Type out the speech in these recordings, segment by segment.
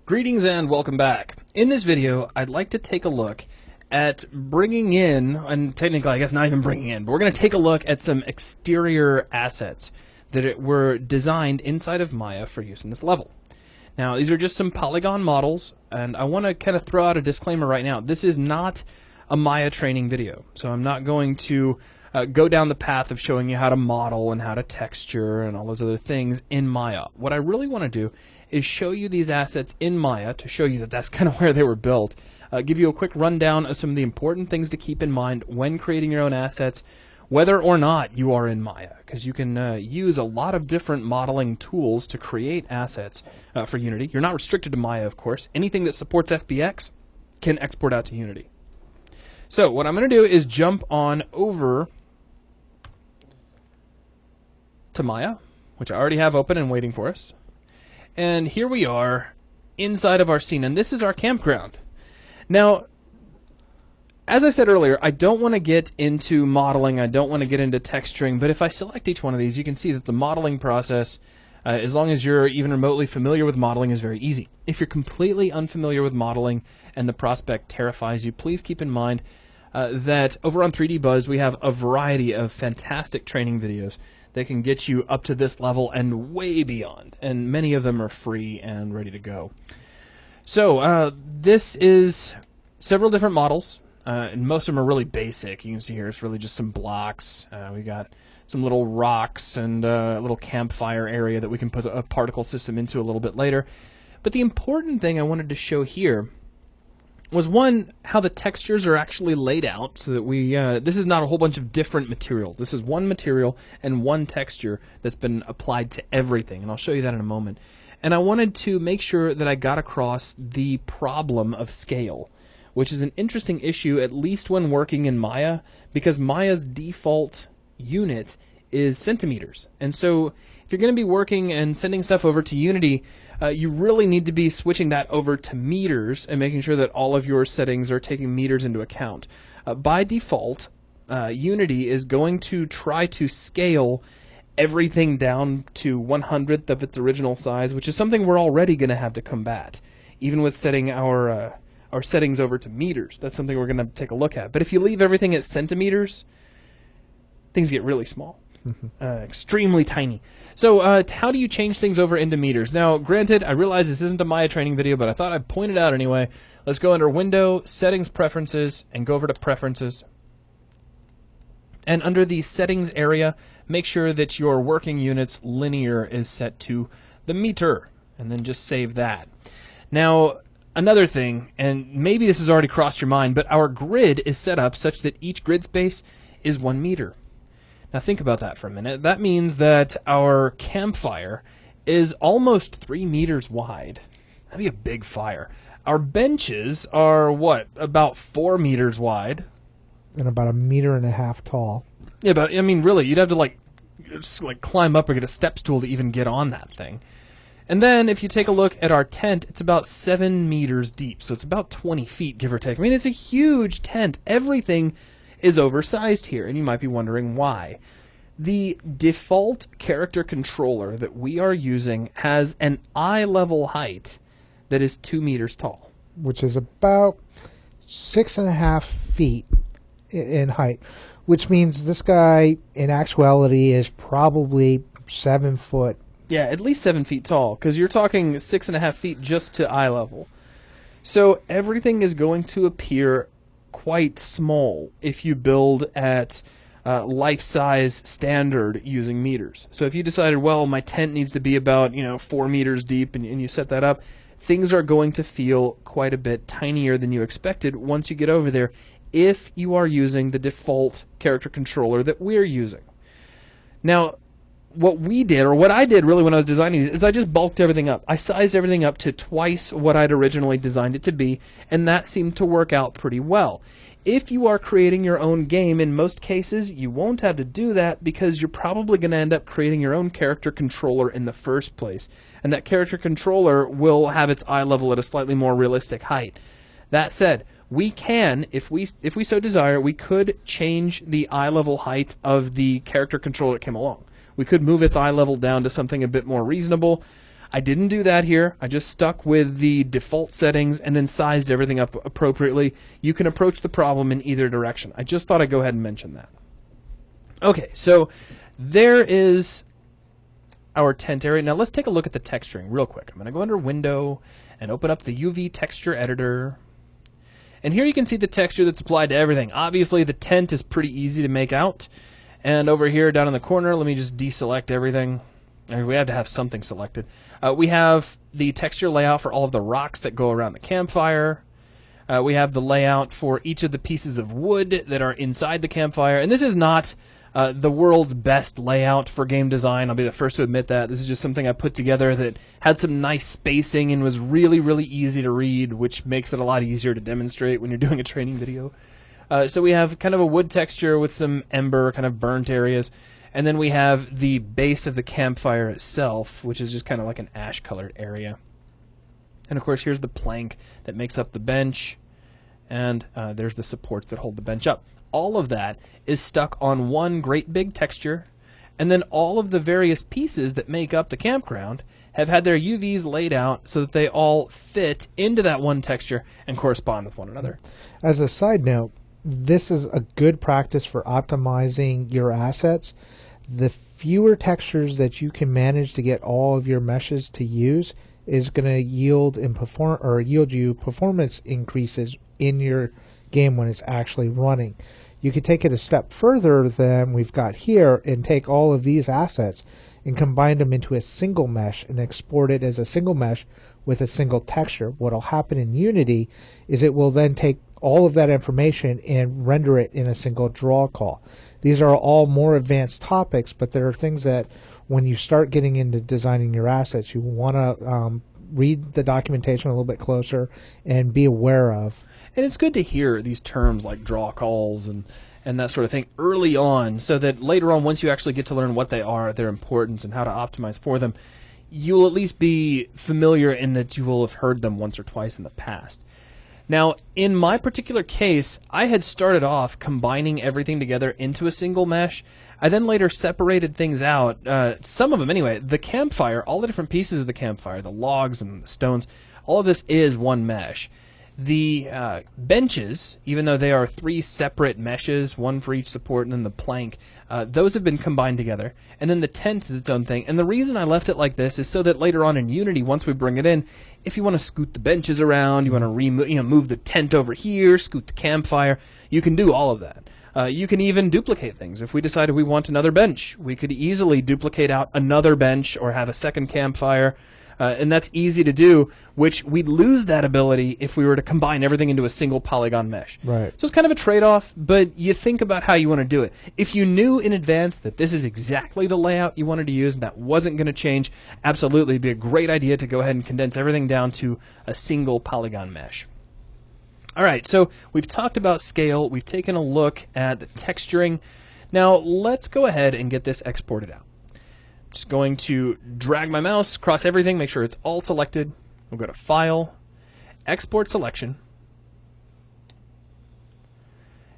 Greetings and welcome back. In this video, I'd like to take a look at bringing in, and technically I guess not even bringing in, but we're going to take a look at some exterior assets that were designed inside of Maya for use in this level. Now, these are just some polygon models, and I want to kind of throw out a disclaimer right now. This is not a Maya training video, so I'm not going to go down the path of showing you how to model and how to texture and all those other things in Maya. What I really want to do is show you these assets in Maya to show you that that's kind of where they were built. Give you a quick rundown of some of the important things to keep in mind when creating your own assets, whether or not you are in Maya, because you can use a lot of different modeling tools to create assets for Unity. You're not restricted to Maya, of course. Anything that supports FBX can export out to Unity. So what I'm going to do is jump on over to Maya, which I already have open and waiting for us. And here we are inside of our scene, and this is our campground. Now, as I said earlier, I don't want to get into modeling, I don't want to get into texturing, but if I select each one of these, you can see that the modeling process, as long as you're even remotely familiar with modeling, is very easy. If you're completely unfamiliar with modeling and the prospect terrifies you, please keep in mind that over on 3D Buzz, we have a variety of fantastic training videos that can get you up to this level and way beyond, and many of them are free and ready to go. So this is several different models, and most of them are really basic. You can see here it's really just some blocks. We got some little rocks and a little campfire area that we can put a particle system into a little bit later. But the important thing I wanted to show here was, one, how the textures are actually laid out so that we, this is not a whole bunch of different materials. This is one material and one texture that's been applied to everything, and I'll show you that in a moment. And I wanted to make sure that I got across the problem of scale, which is an interesting issue, at least when working in Maya, because Maya's default unit is centimeters. And so if you're going to be working and sending stuff over to Unity, you really need to be switching that over to meters and making sure that all of your settings are taking meters into account. By default, Unity is going to try to scale everything down to 1/100th of its original size, which is something we're already going to have to combat, even with setting our settings over to meters. That's something we're going to take a look at. But if you leave everything at centimeters, things get really small. Extremely tiny. So how do you change things over into meters? Now, granted, I realize this isn't a Maya training video, but I thought I'd point it out anyway. Let's go under Window, Settings, Preferences, and go over to Preferences. And under the Settings area, make sure that your working unit's linear is set to the meter, and then just save that. Now, another thing, and maybe this has already crossed your mind, but our grid is set up such that each grid space is 1 meter. Now think about that for a minute. That means that our campfire is almost 3 meters wide. That'd be a big fire. Our benches are, what, about 4 meters wide? And about 1.5 meters tall. Yeah, but I mean, really, you'd have to just climb up or get a step stool to even get on that thing. And then if you take a look at our tent, it's about 7 meters deep, so it's about 20 feet, give or take. I mean, it's a huge tent. Everything is oversized here, and you might be wondering why. The default character controller that we are using has an eye level height that is 2 meters tall, which is about 6.5 feet in height, which means this guy in actuality is probably 7 foot. Yeah, at least 7 feet tall, because you're talking 6.5 feet just to eye level. So everything is going to appear quite small if you build at life-size standard using meters. So if you decided, well, my tent needs to be about 4 meters deep, and you set that up, things are going to feel quite a bit tinier than you expected once you get over there, if you are using the default character controller that we're using. Now, what we did, or what I did really when I was designing these, is I just bulked everything up. I sized everything up to twice what I'd originally designed it to be, and that seemed to work out pretty well. If you are creating your own game, in most cases, you won't have to do that because you're probably going to end up creating your own character controller in the first place. And that character controller will have its eye level at a slightly more realistic height. That said, we can, if we so desire, we could change the eye level height of the character controller that came along. We could move its eye level down to something a bit more reasonable. I didn't do that here. I just stuck with the default settings and then sized everything up appropriately. You can approach the problem in either direction. I just thought I'd go ahead and mention that. Okay, so there is our tent area. Now let's take a look at the texturing real quick. I'm going to go under Window and open up the UV texture editor. And here you can see the texture that's applied to everything. Obviously the tent is pretty easy to make out. And over here down in the corner, let me just deselect everything. We have to have something selected. We have the texture layout for all of the rocks that go around the campfire. We have the layout for each of the pieces of wood that are inside the campfire. And this is not the world's best layout for game design. I'll be the first to admit that. This is just something I put together that had some nice spacing and was really, really easy to read, which makes it a lot easier to demonstrate when you're doing a training video. So we have kind of a wood texture with some ember, kind of burnt areas. And then we have the base of the campfire itself, which is just kind of like an ash-colored area. And of course, here's the plank that makes up the bench. And there's the supports that hold the bench up. All of that is stuck on one great big texture. And then all of the various pieces that make up the campground have had their UVs laid out so that they all fit into that one texture and correspond with one another. As a side note, this is a good practice for optimizing your assets. The fewer textures that you can manage to get all of your meshes to use is going to yield you performance increases in your game when it's actually running. You could take it a step further than we've got here and take all of these assets and combine them into a single mesh and export it as a single mesh with a single texture. What will happen in Unity is it will then take all of that information and render it in a single draw call. These are all more advanced topics, but there are things that when you start getting into designing your assets, you want to read the documentation a little bit closer and be aware of. And it's good to hear these terms like draw calls and that sort of thing early on, so that later on, once you actually get to learn what they are, their importance, and how to optimize for them, you'll at least be familiar in that you will have heard them once or twice in the past. Now, in my particular case, I had started off combining everything together into a single mesh. I then later separated things out, some of them anyway. The campfire, all the different pieces of the campfire, the logs and the stones, all of this is one mesh. The benches, even though they are three separate meshes, one for each support, and then the plank, those have been combined together. And then the tent is its own thing. And the reason I left it like this is so that later on in Unity, once we bring it in, if you want to scoot the benches around, you want to move the tent over here, scoot the campfire, you can do all of that. You can even duplicate things. If we decided we want another bench, we could easily duplicate out another bench or have a second campfire. And that's easy to do, which we'd lose that ability if we were to combine everything into a single polygon mesh. Right. So it's kind of a trade-off, but you think about how you want to do it. If you knew in advance that this is exactly the layout you wanted to use and that wasn't going to change, absolutely it'd be a great idea to go ahead and condense everything down to a single polygon mesh. All right, so we've talked about scale. We've taken a look at the texturing. Now let's go ahead and get this exported out. Just going to drag my mouse across everything, make sure it's all selected. We'll go to File, Export Selection.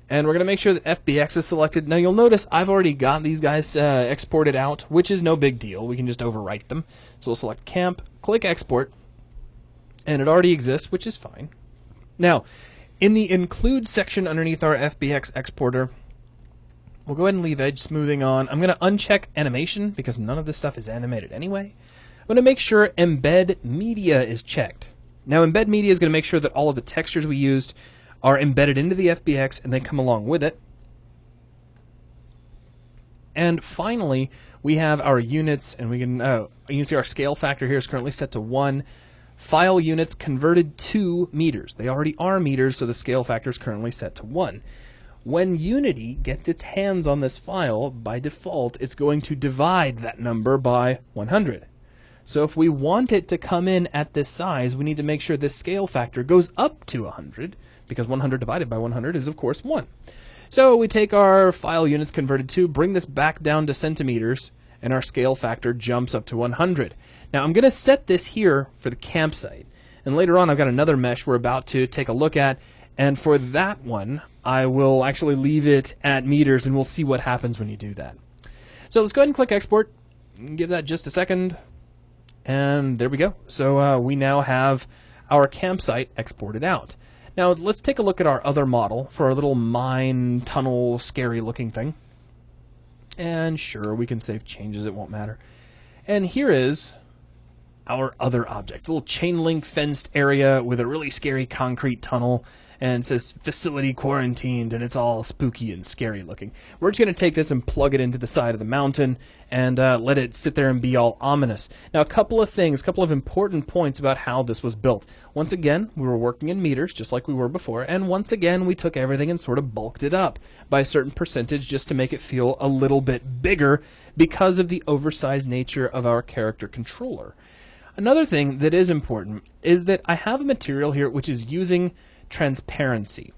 And we're going to make sure that FBX is selected. Now you'll notice I've already got these guys exported out, which is no big deal. We can just overwrite them. So we'll select Camp, click Export, and it already exists, which is fine. Now, in the Include section underneath our FBX exporter, we'll go ahead and leave edge smoothing on. I'm going to uncheck animation because none of this stuff is animated anyway. I'm going to make sure embed media is checked. Now embed media is going to make sure that all of the textures we used are embedded into the FBX and they come along with it. And finally, we have our units, and we can you can see our scale factor here is currently set to 1. File units converted to meters. They already are meters, so the scale factor is currently set to 1. When Unity gets its hands on this file, by default, it's going to divide that number by 100. So if we want it to come in at this size, we need to make sure this scale factor goes up to 100, because 100 divided by 100 is, of course, 1. So we take our file units converted to, bring this back down to centimeters, and our scale factor jumps up to 100. Now I'm going to set this here for the campsite. And later on, I've got another mesh we're about to take a look at. And for that one, I will actually leave it at meters, and we'll see what happens when you do that. So let's go ahead and click Export. Give that just a second. And there we go. So we now have our campsite exported out. Now let's take a look at our other model for our little mine tunnel scary looking thing. And sure, we can save changes, it won't matter. And here is our other object, a little chain link fenced area with a really scary concrete tunnel, and it says facility quarantined, and it's all spooky and scary looking. We're just going to take this and plug it into the side of the mountain and let it sit there and be all ominous. Now, a couple of important points about how this was built. Once again, we were working in meters, just like we were before, and once again, we took everything and sort of bulked it up by a certain percentage just to make it feel a little bit bigger because of the oversized nature of our character controller. Another thing that is important is that I have a material here which is using transparency.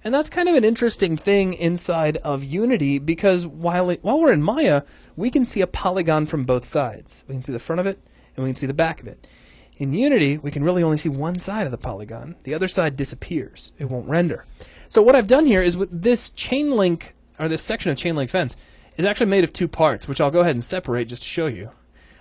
And that's kind of an interesting thing inside of Unity because while we're in Maya, we can see a polygon from both sides. We can see the front of it and we can see the back of it. In Unity, we can really only see one side of the polygon. The other side disappears. It won't render. So what I've done here is with this chain link, or this section of chain link fence, is actually made of two parts, which I'll go ahead and separate just to show you.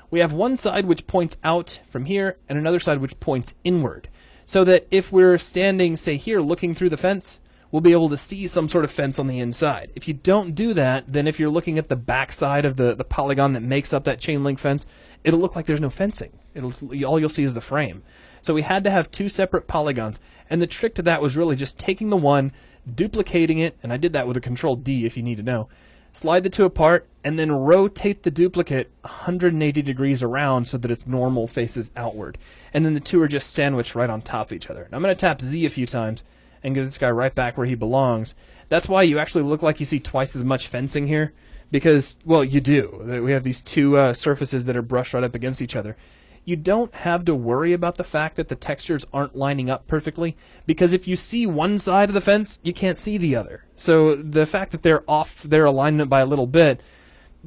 We have one side which points out from here and another side which points inward. So that if we're standing, say here, looking through the fence, we'll be able to see some sort of fence on the inside. If you don't do that, then if you're looking at the back side of the polygon that makes up that chain link fence, it'll look like there's no fencing. All you'll see is the frame. So we had to have two separate polygons. And the trick to that was really just taking the one, duplicating it, and I did that with a Control D if you need to know, slide the two apart, and then rotate the duplicate 180 degrees around so that its normal faces outward. And then the two are just sandwiched right on top of each other. Now I'm going to tap Z a few times and get this guy right back where he belongs. That's why you actually look like you see twice as much fencing here. Because, well, you do. We have these two surfaces that are brushed right up against each other. You don't have to worry about the fact that the textures aren't lining up perfectly, because if you see one side of the fence, you can't see the other. So the fact that they're off their alignment by a little bit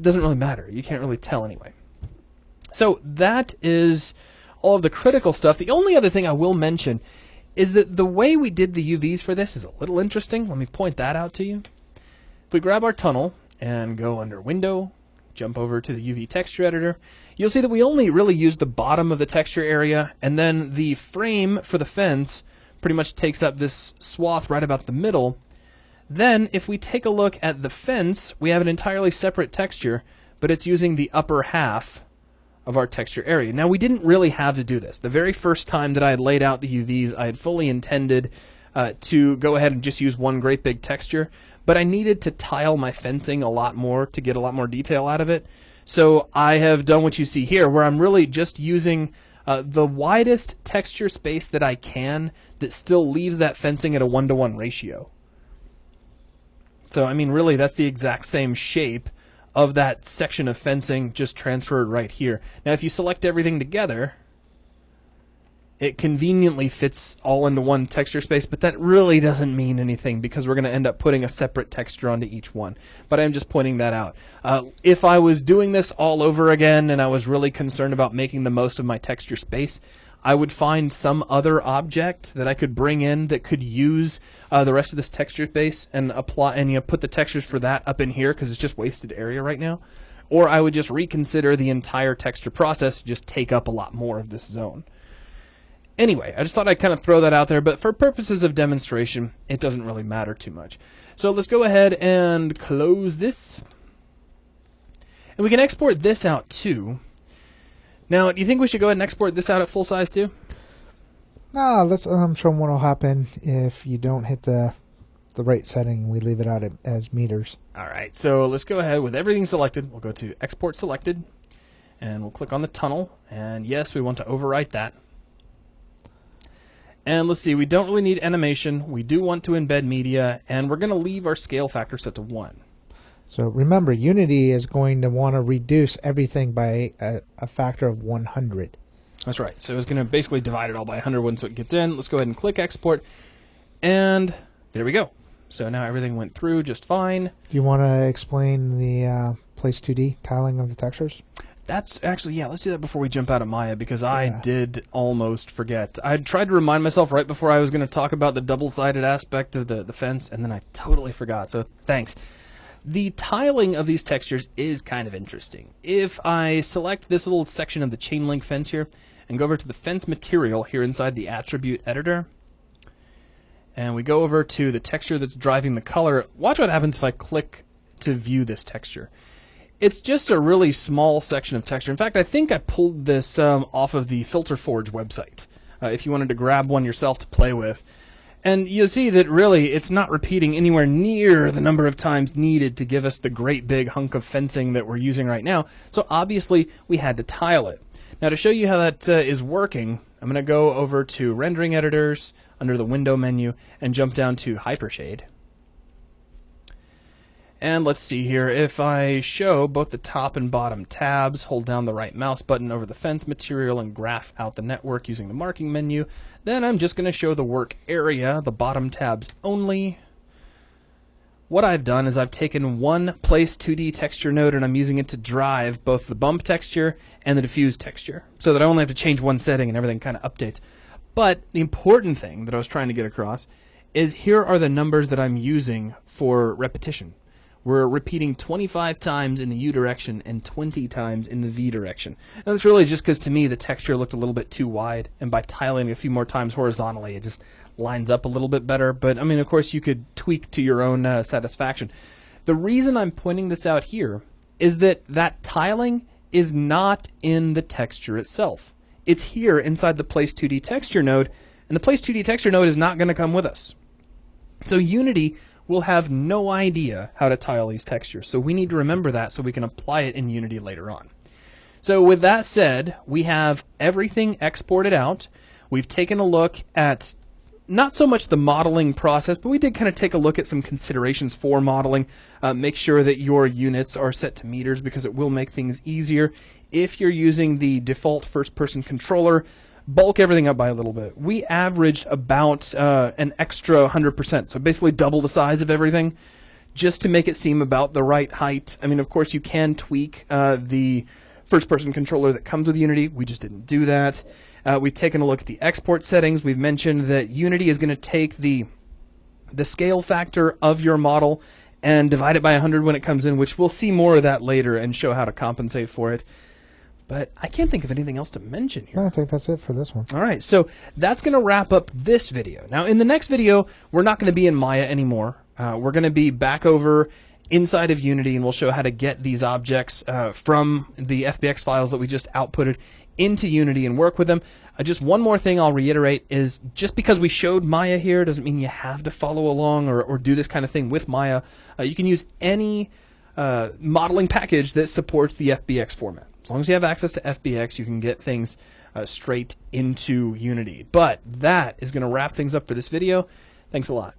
doesn't really matter. You can't really tell anyway. So that is all of the critical stuff. The only other thing I will mention is that the way we did the UVs for this is a little interesting. Let me point that out to you. If we grab our tunnel and go under Window, jump over to the UV texture editor, you'll see that we only really used the bottom of the texture area, and then the frame for the fence pretty much takes up this swath right about the middle. Then, if we take a look at the fence, we have an entirely separate texture, but it's using the upper half of our texture area. Now, we didn't really have to do this. The very first time that I had laid out the UVs, I had fully intended to go ahead and just use one great big texture, but I needed to tile my fencing a lot more to get a lot more detail out of it. So I have done what you see here, where I'm really just using the widest texture space that I can that still leaves that fencing at a 1-to-1 ratio. So, I mean, really, that's the exact same shape of that section of fencing just transferred right here. Now, if you select everything together, it conveniently fits all into one texture space, but that really doesn't mean anything because we're going to end up putting a separate texture onto each one. But I'm just pointing that out. If I was doing this all over again and I was really concerned about making the most of my texture space, I would find some other object that I could bring in that could use the rest of this texture space and apply and put the textures for that up in here because it's just wasted area right now. Or I would just reconsider the entire texture process to just take up a lot more of this zone. Anyway, I just thought I'd kind of throw that out there, but for purposes of demonstration, it doesn't really matter too much. So let's go ahead and close this. And we can export this out too. Now, do you think we should go ahead and export this out at full size too? No, let's show them what will happen if you don't hit the right setting and we leave it out as meters. All right, so let's go ahead with everything selected. We'll go to Export Selected, and we'll click on the tunnel. And yes, we want to overwrite that. And let's see, we don't really need animation. We do want to embed media, and we're going to leave our scale factor set to 1. So remember, Unity is going to want to reduce everything by a factor of 100. That's right. So it's going to basically divide it all by 100 once it gets in. Let's go ahead and click Export, and there we go. So now everything went through just fine. Do you want to explain the Place 2D tiling of the textures? That's actually, yeah, let's do that before we jump out of Maya, because I did almost forget. I tried to remind myself right before I was going to talk about the double-sided aspect of the fence, and then I totally forgot, so thanks. The tiling of these textures is kind of interesting. If I select this little section of the chain link fence here and go over to the fence material here inside the attribute editor, and we go over to the texture that's driving the color, watch what happens if I click to view this texture. It's just a really small section of texture. In fact, I think I pulled this off of the Filter Forge website, if you wanted to grab one yourself to play with. And you'll see that really it's not repeating anywhere near the number of times needed to give us the great big hunk of fencing that we're using right now. So obviously we had to tile it. Now to show you how that is working, I'm going to go over to Rendering Editors under the Window menu and jump down to Hypershade. And let's see here, if I show both the top and bottom tabs, hold down the right mouse button over the fence material and graph out the network using the marking menu, then I'm just going to show the work area, the bottom tabs only. What I've done is I've taken one place 2D texture node and I'm using it to drive both the bump texture and the diffuse texture, so that I only have to change one setting and everything kind of updates. But the important thing that I was trying to get across is here are the numbers that I'm using for repetition. We're repeating 25 times in the U direction and 20 times in the V direction. And that's really just because to me the texture looked a little bit too wide, and by tiling a few more times horizontally it just lines up a little bit better. But I mean, of course you could tweak to your own satisfaction. The reason I'm pointing this out here is that that tiling is not in the texture itself. It's here inside the Place 2D texture node, and the Place 2D texture node is not going to come with us. So Unity will have no idea how to tile these textures. So we need to remember that so we can apply it in Unity later on. So with that said, we have everything exported out. We've taken a look at not so much the modeling process, but we did kind of take a look at some considerations for modeling. Make sure that your units are set to meters because it will make things easier. If you're using the default first-person controller, bulk everything up by a little bit. We averaged about an extra 100%, so basically double the size of everything, just to make it seem about the right height. I mean, of course, you can tweak the first-person controller that comes with Unity. We just didn't do that. We've taken a look at the export settings. We've mentioned that Unity is going to take the scale factor of your model and divide it by 100 when it comes in, which we'll see more of that later and show how to compensate for it. But I can't think of anything else to mention here. I think that's it for this one. All right, so that's going to wrap up this video. Now, in the next video, we're not going to be in Maya anymore. We're going to be back over inside of Unity, and we'll show how to get these objects from the FBX files that we just outputted into Unity and work with them. Just one more thing I'll reiterate is just because we showed Maya here doesn't mean you have to follow along or do this kind of thing with Maya. You can use any modeling package that supports the FBX format. As long as you have access to FBX, you can get things straight into Unity. But that is going to wrap things up for this video. Thanks a lot.